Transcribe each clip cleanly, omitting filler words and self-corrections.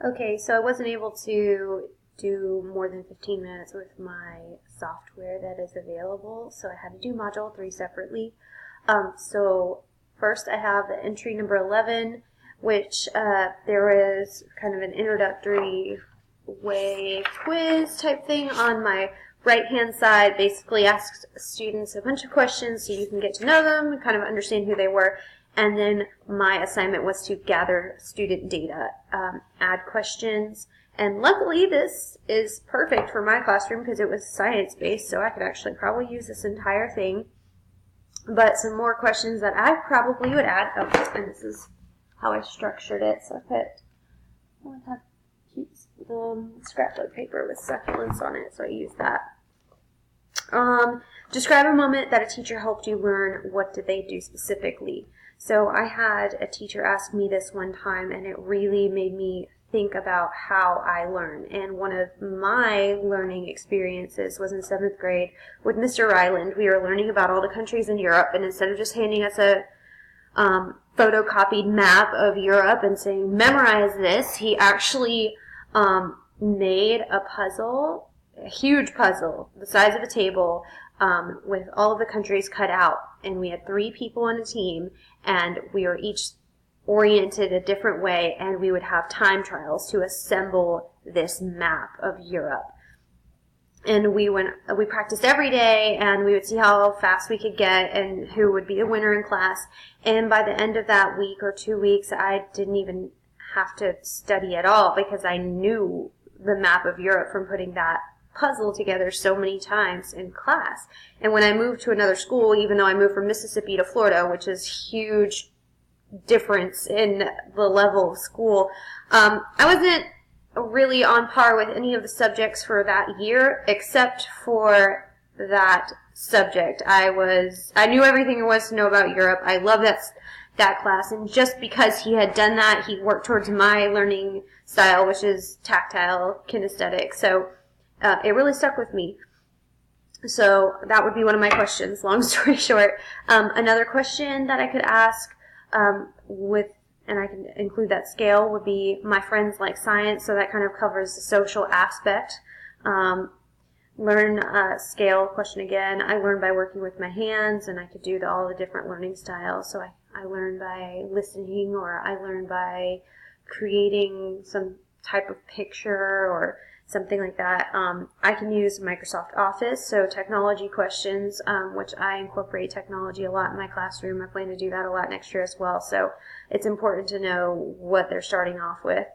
Okay, so I wasn't able to do more than 15 minutes with my software that is available, so I had to do Module 3 separately. So first I have the entry number 11, which there is kind of an introductory way quiz type thing on my right-hand side. Basically asks students a bunch of questions so you can get to know them, kind of understand who they were. And then my assignment was to gather student data, add questions. And luckily this is perfect for my classroom because it was science-based, so I could actually probably use this entire thing. But some more questions that I probably would add, and this is how I structured it. So I have the scrapbook paper with succulents on it, so I use that. Describe a moment that a teacher helped you learn. What did they do specifically? So I had a teacher ask me this one time, and it really made me think about how I learn. And one of my learning experiences was in 7th grade with Mr. Ryland. We were learning about all the countries in Europe, and instead of just handing us a photocopied map of Europe and saying, memorize this, he actually made a puzzle, a huge puzzle, the size of a table, with all of the countries cut out. And we had 3 people on a team, and we were each oriented a different way, and we would have time trials to assemble this map of Europe. And we practiced every day, and we would see how fast we could get and who would be the winner in class. And by the end of that week or 2 weeks, I didn't even have to study at all because I knew the map of Europe from putting that puzzle together so many times in class. And when I moved to another school, even though I moved from Mississippi to Florida, which is huge difference in the level of school, I wasn't really on par with any of the subjects for that year, except for that subject. I knew everything there was to know about Europe. I loved that class, and just because he had done that, he worked towards my learning style, which is tactile kinesthetic. So it really stuck with me. So that would be one of my questions, long story short. Another question that I could ask and I can include that scale, would be my friends like science, so that kind of covers the social aspect. Learn scale question again. I learned by working with my hands, and I could do all the different learning styles. So I learned by listening, or I learned by creating some type of picture or something like that. I can use Microsoft Office, so technology questions, which I incorporate technology a lot in my classroom. I plan to do that a lot next year as well, so it's important to know what they're starting off with.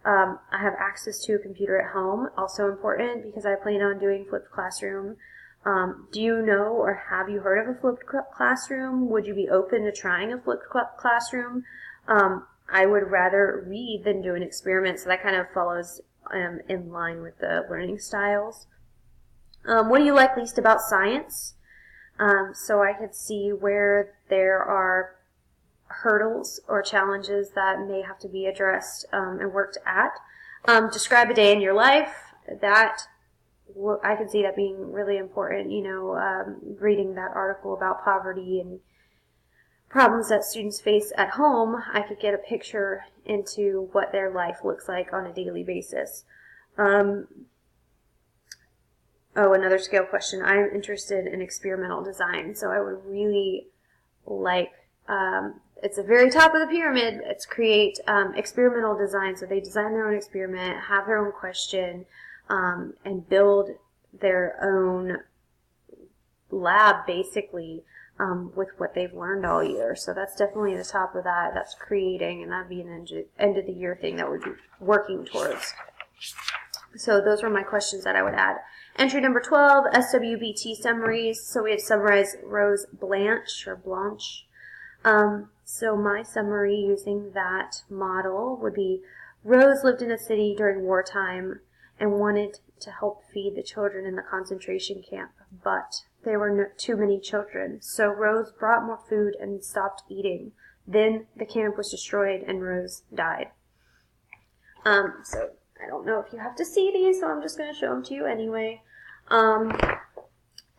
I have access to a computer at home, also important because I plan on doing flipped classroom. Do you know or have you heard of a flipped classroom? Would you be open to trying a flipped classroom? I would rather read than do an experiment, so that kind of follows in line with the learning styles. What do you like least about science? So I could see where there are hurdles or challenges that may have to be addressed and worked at. Describe a day in your life. That I could see that being really important. Reading that article about poverty and problems that students face at home, I could get a picture into what their life looks like on a daily basis. Another scale question. I'm interested in experimental design, so I would really like, it's the very top of the pyramid, it's create experimental design. So they design their own experiment, have their own question, and build their own lab, basically, with what they've learned all year. So that's definitely the top of that. That's creating, and that'd be an end of the year thing that we're working towards. So those were my questions that I would add. Entry number 12, SWBT summaries. So we had summarized Rose Blanche. So my summary using that model would be, Rose lived in a city during wartime and wanted to help feed the children in the concentration camp, but there were too many children, so Rose brought more food and stopped eating. Then the camp was destroyed and Rose died. So I don't know if you have to see these, so I'm just going to show them to you anyway.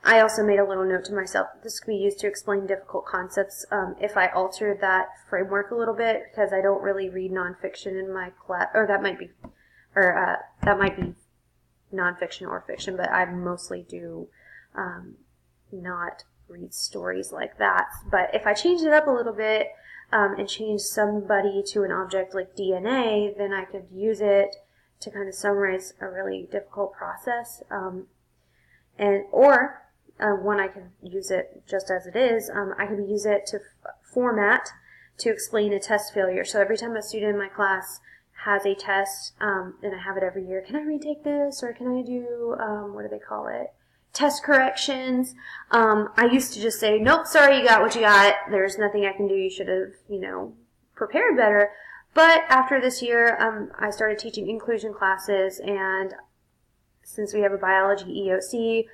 I also made a little note to myself that this could be used to explain difficult concepts if I altered that framework a little bit, because I don't really read nonfiction in my class, or that might be or that might be nonfiction or fiction, but I mostly do not read stories like that. But if I change it up a little bit and change somebody to an object like DNA, then I could use it to kind of summarize a really difficult process. Or one, I can use it just as it is. I can use it to format to explain a test failure. So every time a student in my class has a test, and I have it every year, can I retake this, or can I do, what do they call it? Test corrections. I used to just say, nope, sorry, you got what you got. There's nothing I can do. You should have, prepared better. But after this year, I started teaching inclusion classes, and since we have a biology EOC,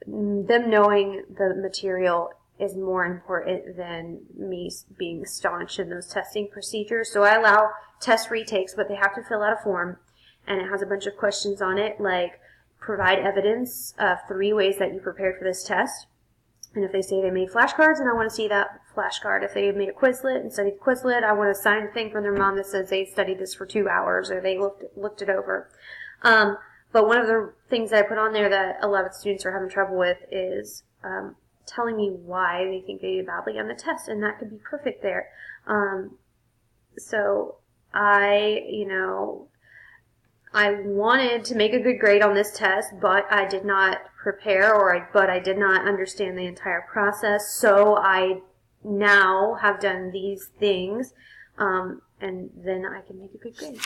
them knowing the material is more important than me being staunch in those testing procedures. So I allow test retakes, but they have to fill out a form, and it has a bunch of questions on it, like provide evidence of 3 ways that you prepared for this test. And if they say they made flashcards, and I want to see that flashcard. If they made a Quizlet and studied Quizlet, I want a signed thing from their mom that says they studied this for 2 hours, or they looked it over. But one of the things that I put on there that a lot of students are having trouble with is telling me why they think they did badly on the test, and that could be perfect there. So I wanted to make a good grade on this test, but I did not prepare, but I did not understand the entire process. So I now have done these things, and then I can make a good grade.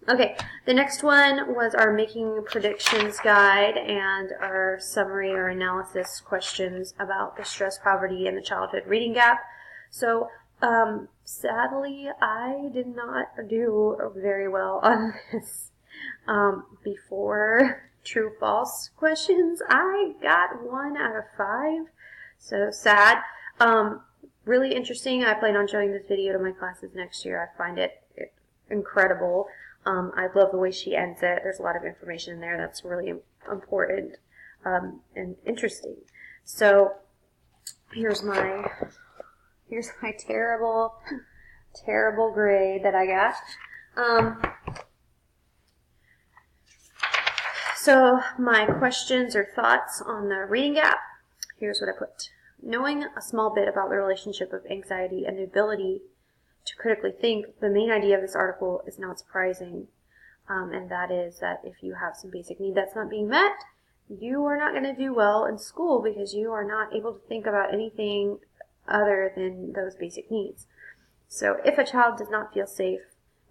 Okay, the next one was our Making Predictions guide and our summary or analysis questions about the stress, poverty, and the childhood reading gap. So, sadly, I did not do very well on this. Before true-false questions, I got 1 out of 5. So sad. Really interesting. I plan on showing this video to my classes next year. I find it incredible. I love the way she ends it. There's a lot of information in there that's really important and interesting. So here's my terrible grade that I got. So my questions or thoughts on the reading gap. Here's what I put. Knowing a small bit about the relationship of anxiety and the ability to critically think, the main idea of this article is not surprising, and that is that if you have some basic need that's not being met, you are not going to do well in school because you are not able to think about anything other than those basic needs. So if a child does not feel safe,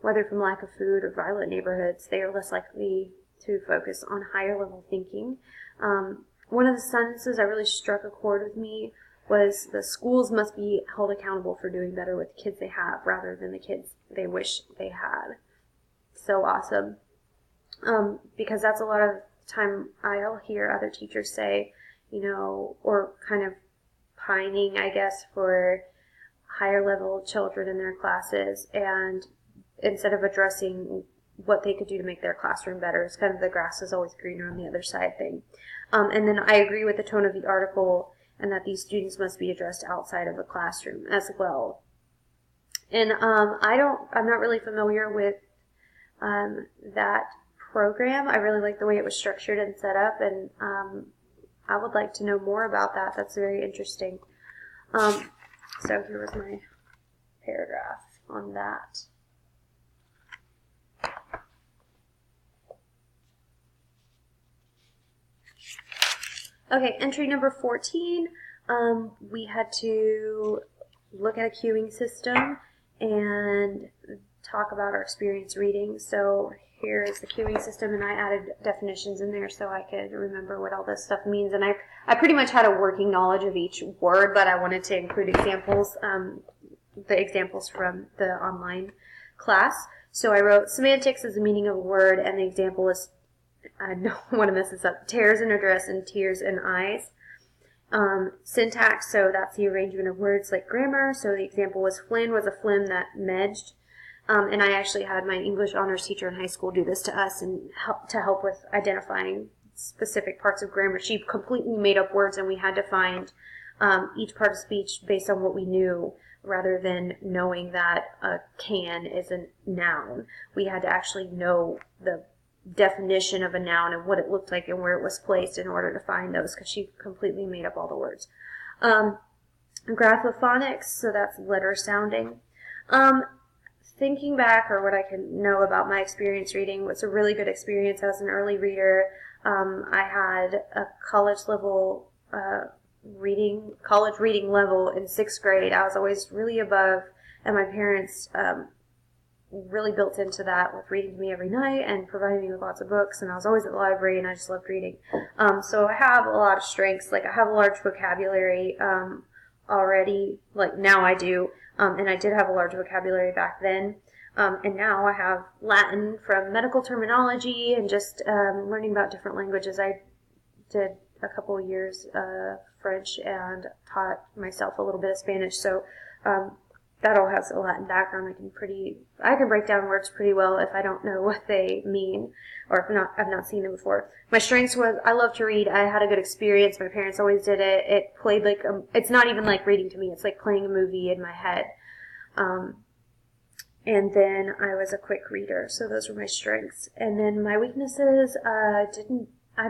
whether from lack of food or violent neighborhoods, they are less likely to focus on higher level thinking. One of the sentences that really struck a chord with me was the schools must be held accountable for doing better with the kids they have rather than the kids they wish they had. So awesome. Because that's a lot of time I'll hear other teachers say, or kind of pining, I guess, for higher level children in their classes, and instead of addressing what they could do to make their classroom better, it's kind of the grass is always greener on the other side thing. And then I agree with the tone of the article, and that these students must be addressed outside of the classroom as well. And I'm not really familiar with that program. I really like the way it was structured and set up, and I would like to know more about that. That's very interesting. So here was my paragraph on that. Okay, entry number 14, we had to look at a queuing system and talk about our experience reading. So here's the queuing system, and I added definitions in there so I could remember what all this stuff means. And I pretty much had a working knowledge of each word, but I wanted to include examples, the examples from the online class. So I wrote semantics is the meaning of a word, and the example is, I don't want to mess this up, tears in a dress and tears in eyes. Syntax, so that's the arrangement of words like grammar. So the example was Flynn was a phlegm that medged. And I actually had my English honors teacher in high school do this to us and help with identifying specific parts of grammar. She completely made up words, and we had to find each part of speech based on what we knew rather than knowing that a can is a noun. We had to actually know the definition of a noun and what it looked like and where it was placed in order to find those, because she completely made up all the words. Graphophonics, so that's letter sounding. Thinking back, or what I can know about my experience reading, was a really good experience as an early reader. I had a college reading level in 6th grade. I was always really above, and my parents really built into that with reading to me every night and providing me with lots of books, and I was always at the library, and I just loved reading. So I have a lot of strengths. Like, I have a large vocabulary already, like now I do, and I did have a large vocabulary back then. And now I have Latin from medical terminology and just learning about different languages. I did a couple of years French and taught myself a little bit of Spanish, so that all has a Latin background. I can break down words pretty well if I don't know what they mean, or if I've not seen them before. My strengths was I love to read. I had a good experience. My parents always did it. It played like it's not even like reading to me. It's like playing a movie in my head. And then I was a quick reader, so those were my strengths. And then my weaknesses, I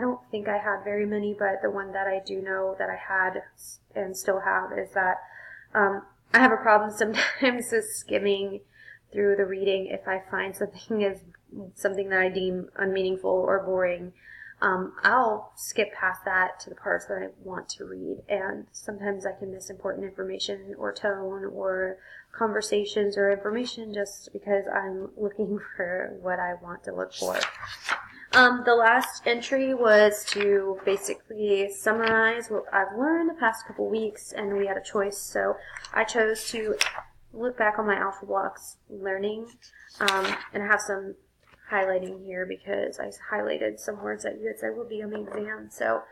don't think I had very many, but the one that I do know that I had and still have is that I have a problem sometimes with skimming through the reading if I find something that I deem unmeaningful or boring. I'll skip past that to the parts that I want to read, and sometimes I can miss important information or tone or conversations or information just because I'm looking for what I want to look for. The last entry was to basically summarize what I've learned the past couple weeks, and we had a choice, so I chose to look back on my Alpha Blocks learning, and I have some highlighting here because I highlighted some words that you had said would be on the exam. So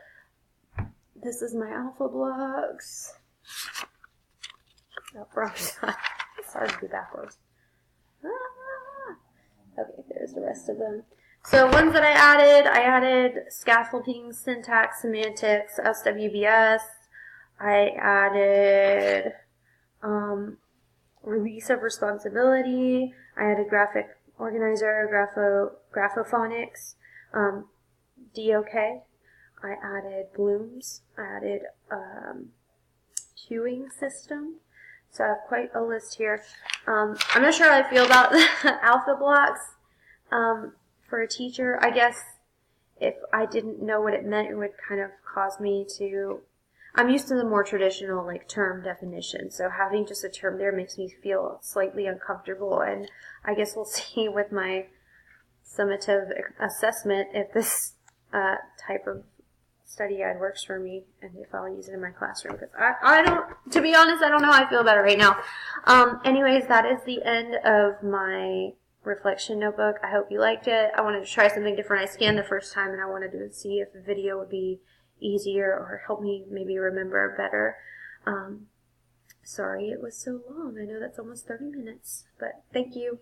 this is my Alpha Blocks. Oh, wrong side. It's hard to do backwards. Okay, there's the rest of them. So ones that I added scaffolding, syntax, semantics, SWBS. I added release of responsibility. I added graphic organizer, graphophonics, DOK. I added blooms. I added queuing system. So I have quite a list here. I'm not sure how I feel about the Alpha Blocks. For a teacher, I guess if I didn't know what it meant, it would kind of cause me to... I'm used to the more traditional like term definition, so having just a term there makes me feel slightly uncomfortable, and I guess we'll see with my summative assessment if this type of study guide works for me and if I'll use it in my classroom, because I don't, to be honest, I don't know how I feel about it right now. Anyways, that is the end of my reflection notebook. I hope you liked it. I wanted to try something different. I scanned the first time and I wanted to see if the video would be easier or help me maybe remember better. Sorry it was so long. I know that's almost 30 minutes, but thank you.